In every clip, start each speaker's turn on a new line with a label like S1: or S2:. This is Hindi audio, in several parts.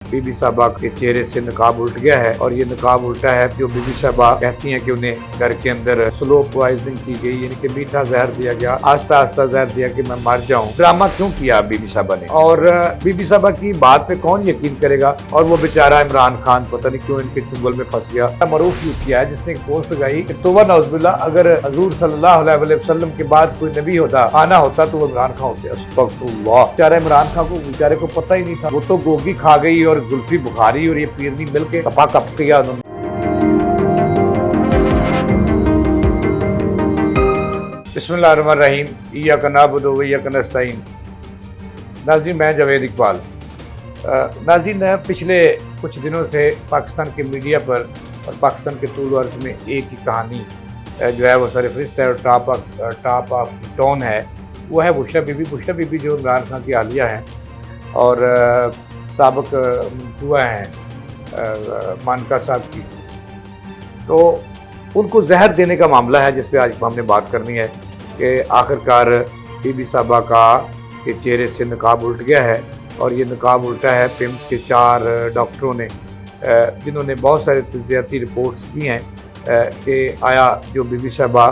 S1: बीबी साहबा के चेहरे से नकाब उल्ट गया है और ये नकाब उल्टा है। जो बीबी साहबा कहती हैं कि उन्हें घर के अंदर स्लो पॉइजनिंग की गई, यानी कि मीठा जहर दिया गया, आस्ता आस्ता जहर दिया कि मैं मर जाऊं। ड्रामा क्यों किया बीबी साहबा ने, और बीबी साहबा की बात पे कौन यकीन करेगा। और वो बेचारा इमरान खान पता नहीं क्यों इनके चुंगल में फंस गया। मरूफ यूज किया है जिसने एक पोस्ट लगाई कि तौबा नौजुबिल्लाह, अगर हजूर सल्लल्लाहु अलैहि वसल्लम के बाद कोई नबी होता, आना होता तो वो इमरान खान होते। अस्तगफुरुल्लाह। बेचारा इमरान खान को बेचारे को पता ही नहीं था। वो तो गोगी खा गई और जुल्फी बुखारी और ये पीरनी मिलके कपा कप किया उन्होंने। बिस्मिल्लाहिर्रहमानिर्रहीम, इय्याक नअबुदु व इय्याक नस्तईन। नाज़रीन, मैं जावेद इकबाल। नाज़रीन, पिछले कुछ दिनों से पाकिस्तान के मीडिया पर और पाकिस्तान के तूल अर्ज़ में एक ही कहानी जो है वो सरफरिस्त है और टॉप ऑफ टोन है। वो है बुशरा बीबी जो इमरान खान की आलिया हैं और साबिक हुआ हैं मानका साहब की। तो उनको जहर देने का मामला है जिस पे आज हमने बात करनी है कि आखिरकार बीबी साहबा का के चेहरे से नकाब उल्ट गया है। और ये नकाब उल्टा है पिम्स के 4 डॉक्टरों ने, जिन्होंने बहुत सारे तज्जियाती रिपोर्ट्स की हैं कि आया जो बीबी साहबा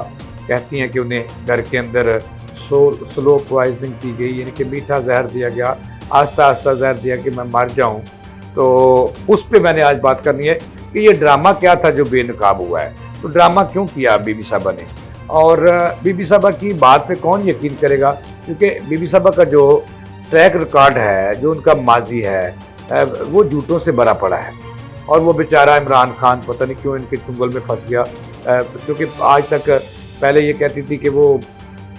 S1: कहती हैं कि उन्हें घर के अंदर स्लो पॉइजनिंग की गई, यानी कि मीठा जहर दिया गया, आस्ता आस्ता जहर दिया कि मैं मर जाऊं। तो उस पे मैंने आज बात करनी है कि ये ड्रामा क्या था जो बेनकाब हुआ है। तो ड्रामा क्यों किया बीबी साहबा ने, और बीबी साहबा की बात पे कौन यकीन करेगा, क्योंकि बीबी साहबा का जो ट्रैक रिकॉर्ड है, जो उनका माजी है, वो झूठों से भरा पड़ा है। और वो बेचारा इमरान खान पता नहीं क्यों इनके चुंगल में फंस गया, क्योंकि आज तक पहले ये कहती थी कि वो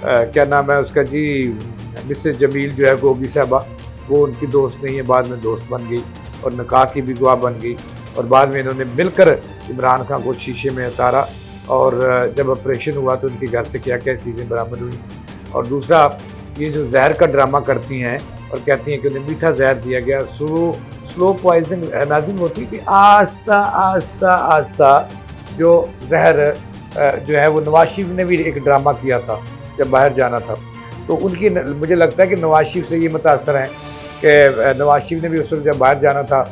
S1: क्या नाम है उसका जी, मिसेस जमील जो है गोगी साहबा, वो उनकी दोस्त नहीं है, बाद में दोस्त बन गई और निकाह की भी गवाह बन गई। और बाद में इन्होंने मिलकर इमरान खान को शीशे में उतारा और जब ऑपरेशन हुआ तो उनके घर से क्या क्या चीज़ें बरामद हुई। और दूसरा, ये जो जहर का ड्रामा करती हैं और कहती हैं कि उन्हें मीठा जहर दिया गया, स्लो पॉइजनिंग नाज़रीन होती है कि आस्ता आस्ता आस्ता जो जहर जो है वो नवाज शरीफ ने भी एक ड्रामा किया था जब बाहर जाना था। तो उनकी मुझे लगता है कि नवाज शरीफ से ये मुतासर हैं कि नवाज शरीफ ने भी उस वक्त जब बाहर जाना था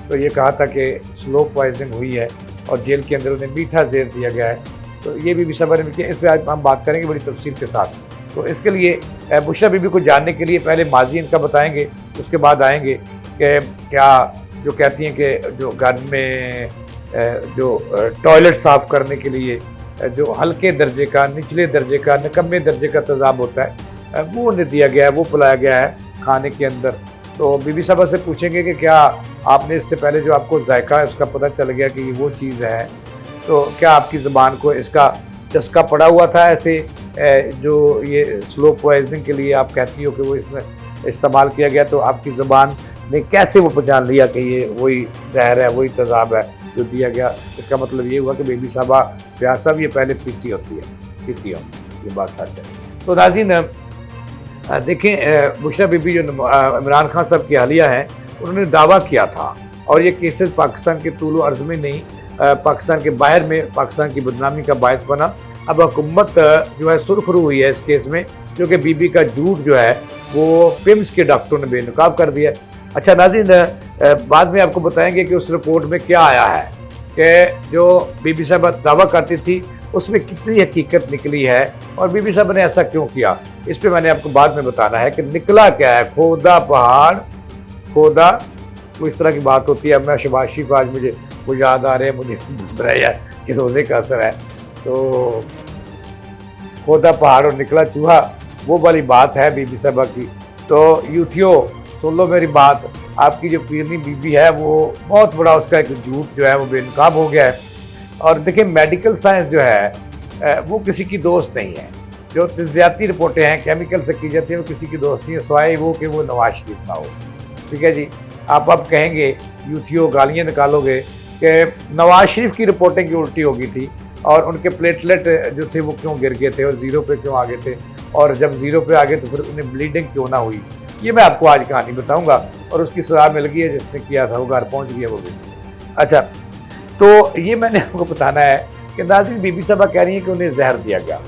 S1: तो ये कहा था कि स्लो पॉइजनिंग हुई है और जेल के अंदर उन्हें मीठा जहर दिया गया है। तो ये भी सबर ने किया। इस पर आज हम बात करेंगे बड़ी तफसील के साथ। तो इसके लिए बुशरा बीबी को जानने के लिए पहले माजी इनका बताएंगे, उसके बाद आएंगे कि क्या जो कहती हैं कि जो घर में जो टॉयलेट साफ़ करने के लिए जो हल्के दर्जे का, निचले दर्जे का, निकम्मे दर्जे का तेज़ाब होता है वो उन्हें दिया गया है, वो पिलाया गया है खाने के अंदर। तो बीबी साहबा से पूछेंगे कि क्या आपने इससे पहले जो आपको जायका है उसका पता चल गया कि ये वो चीज़ है, तो क्या आपकी ज़बान को इसका चस्का पड़ा हुआ था ऐसे जो ये स्लो पॉइजनिंग के लिए आप कहती हो कि वो इसमें इस्तेमाल किया गया, तो आपकी ज़बान ने कैसे वो पहचान लिया कि ये वही जहर है, वही तेज़ाब है जो दिया गया। इसका मतलब ये हुआ कि बीबी साहबा प्यासा भी ये पहले पीती होती है, ये बात सच है। तो नाज़रीन देखें, बुशरा बीबी जो इमरान खान साहब की हालिया हैं, उन्होंने दावा किया था और ये केसेस पाकिस्तान के तूल अर्ज़ में नहीं, पाकिस्तान के बाहर में पाकिस्तान की बदनामी का बायस बना। अब हुकूमत जो है सुरखरू हुई है इस केस में, क्योंकि बीबी का झूठ जो है वो पिम्स के डॉक्टरों ने बेनकाब कर दिया। अच्छा नाज़रीन, बाद में आपको बताएंगे कि उस रिपोर्ट में क्या आया है कि जो बीबी साहबा दावा करती थी उसमें कितनी हकीकत निकली है और बीबी साहब ने ऐसा क्यों किया। इस पे मैंने आपको बाद में बताना है कि निकला क्या है। खोदा पहाड़ खोदा, तो इस तरह की बात होती है। मैं शहबाज शरीफ आज मुझे वो याद आ रहे हैं, मुझे रहा कि रोज़े का असर है। तो खोदा पहाड़ और निकला चूहा, वो वाली बात है बीबी साहबा की। तो यूथियो सुन लो मेरी बात, आपकी जो पीरनी बीबी है वो बहुत बड़ा उसका एक झूठ जो है वो बेनकाब हो गया है। और देखिए, मेडिकल साइंस जो है वो किसी की दोस्त नहीं है। जो तज्जियाती रिपोर्टें हैं केमिकल से की जाती हैं वो किसी की दोस्त नहीं है, सिवाय वो कि वो नवाज शरीफ ना हो। ठीक है जी, आप अब कहेंगे यूथियो गालियाँ निकालोगे कि नवाज शरीफ की रिपोर्टिंग की उल्टी हो गई थी और उनके प्लेटलेट जो थे वो क्यों गिर गए थे और ज़ीरो पे क्यों आ गए थे, और जब ज़ीरो पे आ गए तो फिर उन्हें ब्लीडिंग क्यों ना हुई। ये मैं आपको आज कहानी बताऊँगा और उसकी सज़ा मिल गई है जिसने किया था, वो घर पहुँच गया वो भी। अच्छा, तो ये मैंने आपको बताना है कि नाज़रीन बीबी साहबा कह रही हैं कि उन्हें जहर दिया गया।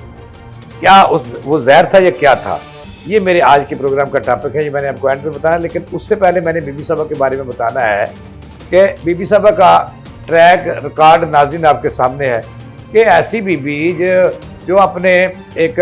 S1: क्या वो जहर था या क्या था? ये मेरे आज के प्रोग्राम का टॉपिक है, ये मैंने आपको एंड में बताया। लेकिन उससे पहले मैंने बीबी साहबा के बारे में बताना है कि बीबी साहबा का ट्रैक रिकॉर्ड नाज़रीन आपके सामने है कि ऐसी बीबी जो अपने एक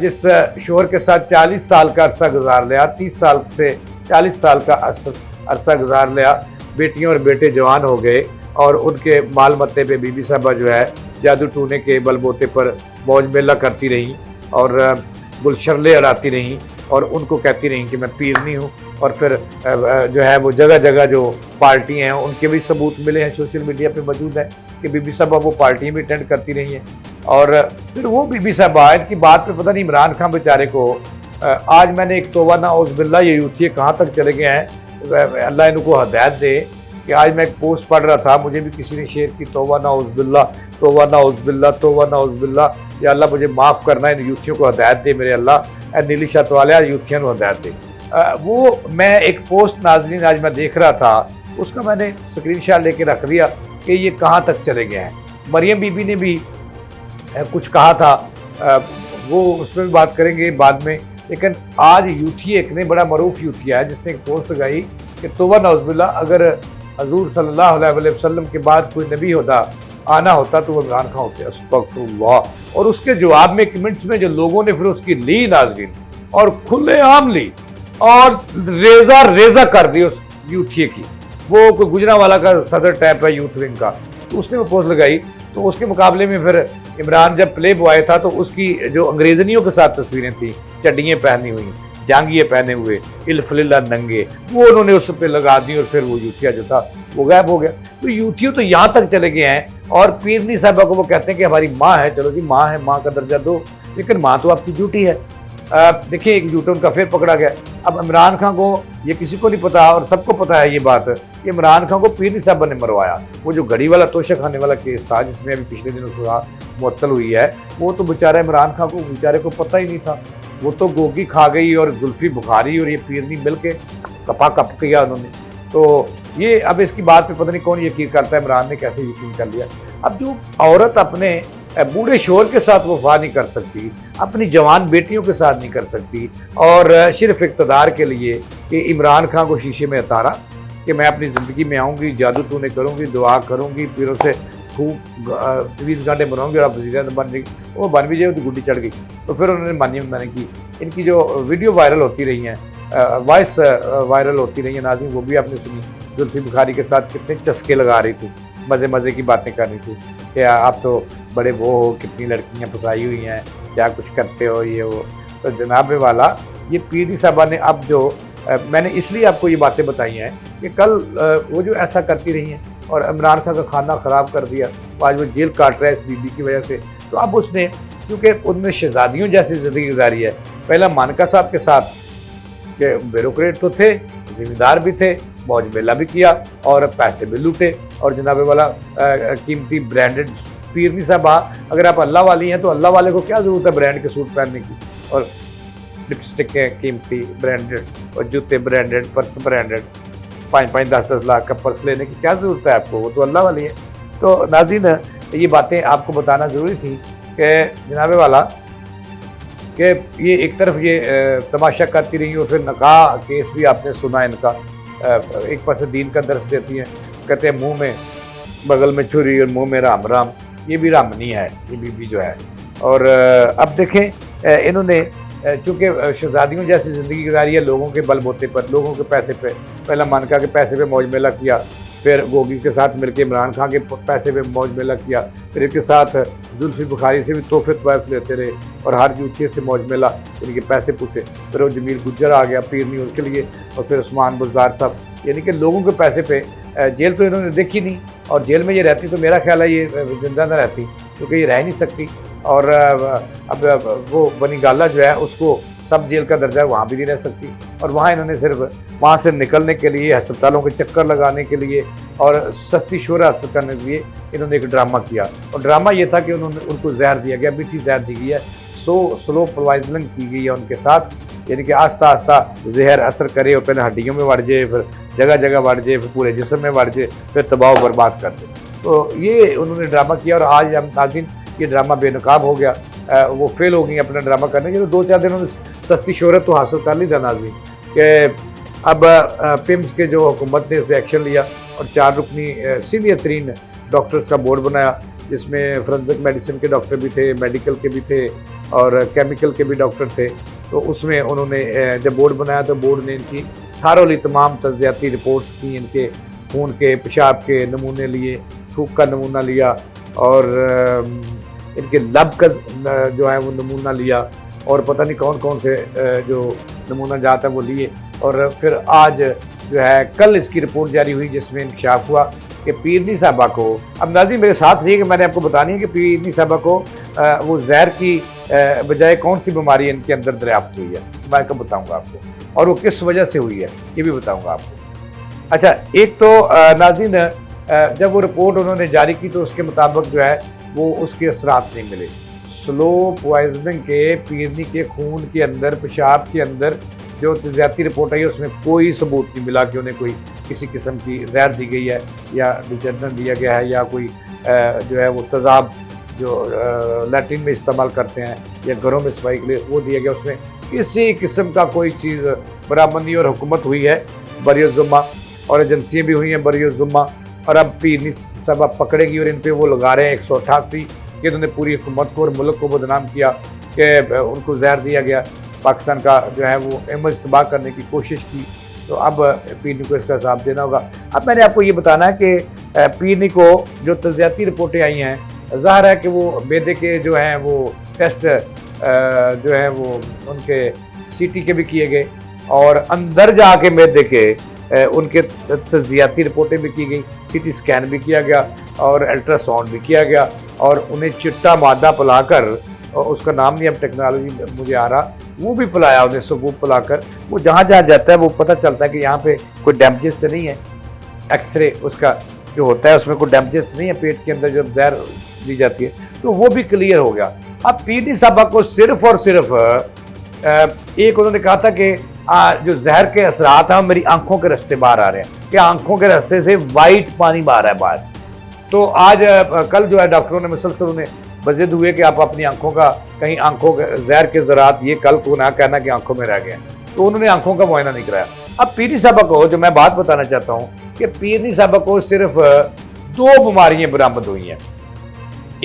S1: जिस शोहर के साथ 40 साल का अरसा गुजार लिया, 30 साल से 40 साल का अरसा गुजार लिया, बेटियां और बेटे जवान हो गए और उनके माल मत्ते पे बीबी साहबा जो है जादू टूने के बलबोते पर मौज मेला करती रहीं और गुलशरले अड़ाती रहीं और उनको कहती रहीं कि मैं पीरनी हूँ। और फिर जो है वो जगह जगह जो पार्टी हैं उनके भी सबूत मिले हैं, सोशल मीडिया पे मौजूद है कि बीबी साहबा वो पार्टियाँ भी अटेंड करती रही हैं। और फिर वो बीबी साहबा इनकी बात पे पता नहीं इमरान खान बेचारे को आज मैंने एक तौबा नाउज़ बिल्लाह ये यूथी कहाँ तक चले गए हैं, अल्लाह इनको हदायत दे कि आज मैं एक पोस्ट पढ़ रहा था, मुझे भी किसी ने शेयर की, तौबा नाउज़ बिल्लाह, तौबा नाउज़ बिल्लाह, तौबा नाउज़ बिल्लाह, या अल्लाह मुझे माफ़ करना, इन यूथियों को हदायत दे मेरे अल्लाह, नीली छत वाले यूथियों को हदायत दे। वो मैं एक पोस्ट नाज़रीन आज मैं देख रहा था, उसका मैंने स्क्रीनशॉट लेके रख दिया कि ये कहाँ तक चले गए हैं। मरियम बीबी ने भी कुछ कहा था, वो उसमें भी बात करेंगे बाद में। लेकिन आज यूथी एक ने बड़ा मरूफ यूथिया है जिसने एक पोस्ट लगाई कि तौबा नाउज़ बिल्लाह, अगर हजूर सल्लल्लाहु अलैहि वसल्लम के बाद कोई नबी होता आना होता तो वो इमरान खान होते, अस्तगफिरुल्लाह। और उसके जवाब में कमेंट्स में जो लोगों ने फिर उसकी ली नाज़रीन और खुलेआम ली और रेजा कर दी उस यूथिये की। वो कोई गुजरांवाला का सदर टाइप है यूथ विंग का, तो उसने वो पोस्ट लगाई। तो उसके मुकाबले में फिर इमरान जब प्ले बॉय था तो उसकी जो अंग्रेजनियों के साथ तस्वीरें थी, चड्डियाँ पहनी हुई, जांगिए पहने हुए, इल्फलिल्ला नंगे, वो उन्होंने उस पर लगा दी और फिर वो यूथिया जो था वो गायब हो गया। तो यूथियों तो यहाँ तक चले गए हैं और पीरनी साहबा को वो कहते हैं कि हमारी माँ है, चलो जी माँ है, माँ का दर्जा दो, लेकिन माँ तो आपकी ड्यूटी है। देखिए एक झूठा उनका फिर पकड़ा गया। अब इमरान खान को ये किसी को नहीं पता और सबको पता है ये बात कि इमरान खान को पीरनी साहबा ने मरवाया। वो जो घड़ी वाला तोशा खाने वाला केस था जिसमें अभी पिछले दिनों सुहा मुअत्तल हुई है, वो तो बेचारा इमरान खान को बेचारे को पता ही नहीं था। वो तो गोगी खा गई और जुल्फी बुखारी और ये पीरनी मिल के कपा कप किया उन्होंने। तो ये अब इसकी बात पे पता नहीं कौन यकीन करता है, इमरान ने कैसे यकीन कर लिया। अब जो औरत अपने बूढ़े शोहर के साथ वफा नहीं कर सकती, अपनी जवान बेटियों के साथ नहीं कर सकती, और सिर्फ इक़्तिदार के लिए कि इमरान खान को शीशे में उतारा कि मैं अपनी ज़िंदगी में आऊँगी, जादू टूने करूँगी, दुआ करूँगी, पीरों से खूब 20 घंटे बनाऊँगी और आप वज़ीर बन जाएगी। वो बन भी जाए तो गुड्डी चढ़ गई। तो फिर उन्होंने मैंने की। इनकी जो वीडियो वायरल होती रही हैं, वॉइस वायरल होती रही है नाज़रीन, वो भी आपने सुनी। जुल्फी बुखारी के साथ कितने चस्के लगा रही थी, मज़े मज़े की बातें कर रही थी कि आप तो बड़े वो हो, कितनी लड़कियां फंसाई हुई हैं, क्या कुछ करते हो, ये वो। तो जनाब वाला ये पीरनी साहबा ने अब जो मैंने इसलिए आपको ये बातें बताई हैं कि कल वो जो ऐसा करती रही हैं और इमरान खान का खाना ख़राब कर दिया, आज वो जेल काट रहा है इस बीबी की वजह से। तो अब उसने, क्योंकि उनने शहजादियों जैसी ज़िंदगी गुजारी है, पहला मानका साहब के साथ के ब्यूरोक्रेट तो थे, जिम्मेदार भी थे, मौज मेला भी किया और पैसे भी लूटे, और जनाब वाला कीमती ब्रांडेड पीरनी साहबा, अगर आप अल्लाह वाली हैं तो अल्लाह वाले को क्या ज़रूरत है ब्रांड के सूट पहनने की, और लिपस्टिक है कीमती ब्रांडेड और जूते ब्रांडेड, पर्स ब्रांडेड, 5-5 10-10 लाख का पर्स लेने की क्या ज़रूरत है आपको, वो तो अल्लाह वाली है। तो नाज़रीन ये बातें आपको बताना ज़रूरी थी कि जनाब वाला कि ये एक तरफ ये तमाशा करती रही और फिर निकाह केस भी आपने सुना इनका, एक पास दीन का दर्स देती हैं, कहते हैं मुंह में बगल में छुरी और मुंह में राम राम, ये भी रामनी है ये बीबी जो है। और अब देखें इन्होंने चूँकि शहजादियों जैसी ज़िंदगी गुजारी है लोगों के बलबोते पर, लोगों के पैसे पे, पहला मानका के पैसे पे मौज मेला किया, फिर गोगी के साथ मिलकर इमरान खान के पैसे पे मौज मेला किया, फिर इनके साथ जुल्फी बुखारी से भी तोहफे तवाइफ लेते रहे और हर जूतिये से मौज मेला, इनके पैसे पूछे। फिर वो जमील गुज्जर आ गया पीरनी उनके लिए, और फिर उस्मान बुज़दार साहब, यानी कि लोगों के पैसे पे जेल तो इन्होंने देखी नहीं, और जेल में ये रहती तो मेरा ख्याल है ये जिंदा न रहती, क्योंकि ये रह नहीं सकती। और अब वो बनी गाला जो है उसको सब जेल का दर्जा है, वहाँ भी नहीं रह सकती, और वहाँ इन्होंने सिर्फ वहाँ से निकलने के लिए, अस्पतालों के चक्कर लगाने के लिए और सस्ती शोहरत हासिल करने के लिए इन्होंने एक ड्रामा किया। और ड्रामा ये था कि उनको जहर दिया गया, मीठी जहर दी गई है, स्लो पॉइजनिंग की गई है उनके साथ, यानी कि आस्ता आस्ता जहर असर करे और पहले हड्डियों में बढ़ जाए, फिर जगह जगह बढ़ जाए, फिर पूरे जिस्म में बढ़ जाए, फिर तबाह बर्बाद कर दे। तो ये उन्होंने ड्रामा किया। और आज हम नाज़रीन ये ड्रामा बेनकाब हो गया, वो फेल हो गई अपना ड्रामा करने के। तो 2-4 दिन उन्होंने सस्ती शोहरत तो हासिल कर ली था नाज़रीन कि अब पिम्स के जो हुकूमत ने इस पर एक्शन लिया और 4 रुकनी सीनियर तरीन डॉक्टर्स का बोर्ड बनाया, जिसमें फोरेंसिक मेडिसिन के डॉक्टर भी थे, मेडिकल के भी थे और केमिकल के भी डॉक्टर थे। तो उसमें उन्होंने जब बोर्ड बनाया तो बोर्ड ने इनकी थारोली तमाम तज्जियाती रिपोर्ट्स की, इनके खून के पेशाब के नमूने लिए, थूक का नमूना लिया और इनके लब का जो है वो नमूना लिया और पता नहीं कौन कौन से जो नमूना जाता है वो लिए। और फिर आज जो है कल इसकी रिपोर्ट जारी हुई जिसमें इंकशाफ हुआ कि पीरनी साहबा को, अब नाज़रीन मेरे साथ रहिए कि मैंने आपको बतानी है कि पीरनी साहबा को वो जहर की बजाय कौन सी बीमारी इनके अंदर दरियाफ्त हुई है, मैं कब बताऊंगा आपको, और वो किस वजह से हुई है ये भी बताऊंगा आपको। अच्छा, एक तो नाज़रीन जब वो रिपोर्ट उन्होंने जारी की तो उसके मुताबिक जो है वो उसके असरात नहीं मिले। स्लो पॉइजनिंग के पीरनी के खून के अंदर, पेशाब के अंदर जो तज्जियाती रिपोर्ट आई है उसमें कोई सबूत नहीं मिला कि उन्हें कोई किसी किस्म की जहर दी गई है या डिटर्जेंट दिया गया है या कोई जो है वो तेज़ाब जो लैट्रिन में इस्तेमाल करते हैं या घरों में सफाई के लिए वो दिया गया। उसमें किसी किस्म का कोई चीज़ बरामद नहीं और हुकूमत हुई है बरियज़ुम्मा और एजेंसियाँ भी हुई हैं बरियज़ुम्मा। और अब पीरनी साहबा पकड़ेगी और इन पर वो लगा रहे हैं 188 कि उन्होंने पूरी हुकूमत को और मुल्क को बदनाम किया कि उनको जहर दिया गया, पाकिस्तान का जो है वो इमेज तबाह करने की कोशिश की। तो अब पीरनी को इसका हिसाब देना होगा। अब मैंने आपको ये बताना है कि पीरनी को जो तज्जियाती रिपोर्टें आई हैं, ज़ाहिर है कि वो मैदे के जो हैं वो टेस्ट जो है वो उनके सीटी के भी किए गए और अंदर जाके मैदे के उनके तज्जियाती रिपोर्टें भी की गई, सीटी स्कैन भी किया गया और अल्ट्रासाउंड भी किया गया और उन्हें चिट्टा मादा पिलाकर, उसका नाम नहीं अब टेक्नोलॉजी मुझे आ रहा, वो भी पिलाया उन्हें सबूत पिलाकर। वो जहाँ जहाँ जाता है वो पता चलता है कि यहाँ पे कोई डैमेजेस तो नहीं है, एक्सरे उसका जो होता है उसमें कोई डैमेजेस नहीं है, पेट के अंदर जब जहर दी जाती है तो वो भी क्लियर हो गया। अब पीरनी साहबा को सिर्फ और सिर्फ एक उन्होंने कहा था कि जो जहर के असरात हैं मेरी आंखों के रास्ते बाहर आ रहे हैं, कि आंखों के रास्ते से वाइट पानी बाहर है बाहर। तो आज कल जो है डॉक्टरों ने मुसलसल उन्हें बजिद हुए कि आप अपनी आंखों का कहीं आंखों के जहर के ज़रात ये कल को ना कहना कि आंखों में रह गए, तो उन्होंने आंखों का मुआयना नहीं कराया। अब पीरनी साहबा को जो मैं बात बताना चाहता हूँ कि पीरनी साहबा को सिर्फ 2 बीमारियाँ बरामद हुई हैं।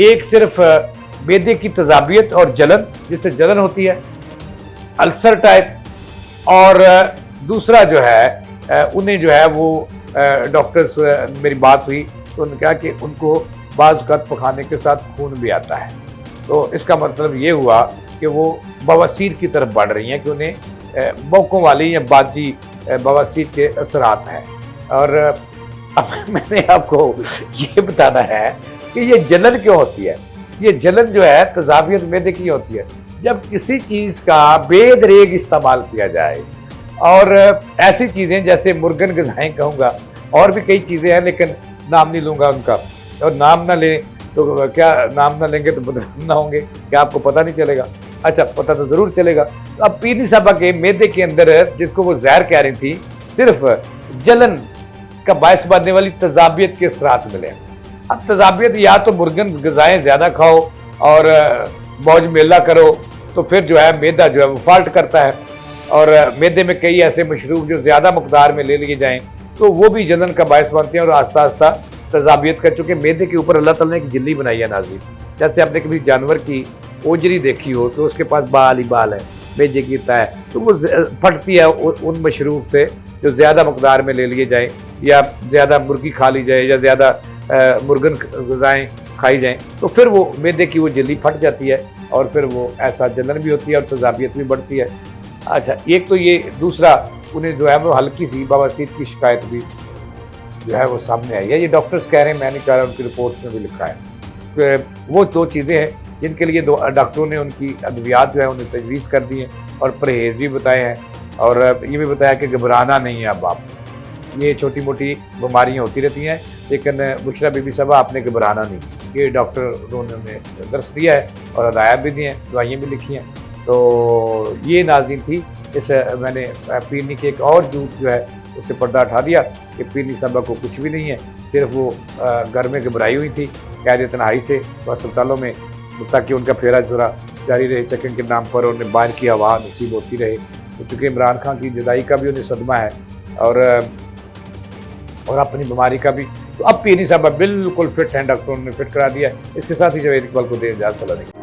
S1: एक सिर्फ मैदे की तेज़ाबियत और जलन, जिससे जलन होती है, अल्सर टाइप, और दूसरा जो है उन्हें जो है वो डॉक्टर्स मेरी बात हुई तो उन्होंने कहा कि उनको बाज़ औक़ात पखाने के साथ खून भी आता है। तो इसका मतलब ये हुआ कि वो बवासीर की तरफ बढ़ रही हैं कि उन्हें मौकों वाली या बादी बवासीर के असरात हैं। और अब मैंने आपको ये बताना है कि ये जलन क्यों होती है। ये जलन जो है तज़ाबियत मैदे की होती है जब किसी चीज़ का बेदरेग इस्तेमाल किया जाए, और ऐसी चीज़ें जैसे मुर्गन ग़िज़ाएँ कहूँगा, और भी कई चीज़ें हैं लेकिन नाम नहीं लूँगा उनका, और नाम ना लें तो क्या, नाम ना लेंगे तो बदनाम ना होंगे, क्या आपको पता नहीं चलेगा? अच्छा, पता तो ज़रूर चलेगा। तो अब पीरनी साहबा के मैदे के अंदर जिसको वो जहर कह रही थी, सिर्फ जलन का बायस बनने वाली तज़ाबियत के असरात मिले। अब तज़ाबियत या तो मुर्गन ग़िज़ाएँ ज़्यादा खाओ और मौज मेला करो तो फिर जो है मैदा जो है वो फॉल्ट करता है, और मैदे में कई ऐसे मशरूब जो ज़्यादा मकदार में ले लिए जाएँ तो वो भी जलन का बायस बनते हैं और आस्ता आस्ता तज़ाबियत का, चूँकि मैदे के ऊपर अल्लाह ताला ने एक झिल्ली बनाई है नाज़रीन, जैसे आपने कभी जानवर की ओजरी देखी हो तो उसके पास बाल ही बाल है, मैदे की तय, तो वो फटती है उन मशरूब से जो ज़्यादा मकदार में ले लिए जाए या ज़्यादा मुर्गी खा ली जाए या ज़्यादा मुर्गन ग़िज़ाएँ खाई जाएँ, तो फिर वो मैदे की वो झिल्ली फट जाती है और फिर वो ऐसा जलन भी होती है और तज़ाबियत भी बढ़ती है। अच्छा, एक तो ये, दूसरा उन्हें जो है वो हल्की सी बवासीर की शिकायत भी जो है वो सामने आई है। ये डॉक्टर्स कह रहे हैं, मैं नहीं कह रहा, उनकी रिपोर्ट्स में भी लिखा है। तो वो 2 चीज़ें हैं जिनके लिए डॉक्टरों ने उनकी अद्वियात जो है उन्हें तजवीज़ कर दी हैं और परहेज़ भी बताए हैं, और ये भी बताया कि घबराना नहीं है। अब आप, ये छोटी मोटी बीमारियाँ होती रहती हैं लेकिन बुशरा बीबी साहबा आपने घबराना नहीं, ये डॉक्टरों ने दर्स दिया है और हदायत भी दी हैं, दवाइयाँ भी लिखी हैं। तो ये नाज़रीन थी, इस मैंने पीरनी के एक और झूठ जो है उससे पर्दा उठा दिया कि पीरनी साहबा को कुछ भी नहीं है, सिर्फ वो घर में घबराई हुई थी कैद तन्हाई से, तो अस्पतालों में ताकि उनका फेरा थोड़ा जारी रहे, चेकिंग के नाम पर उन्हें बाहर की हवा नसीब होती रहे। तो चूँकि इमरान खान की जुदाई का भी उन्हें सदमा है और अपनी बीमारी का भी, तो अब पीनी साहब बिल्कुल फिट हैं, डॉक्टरों ने फिट करा दिया है। इसके साथ ही जावेद इकबाल को देर इजाज़त।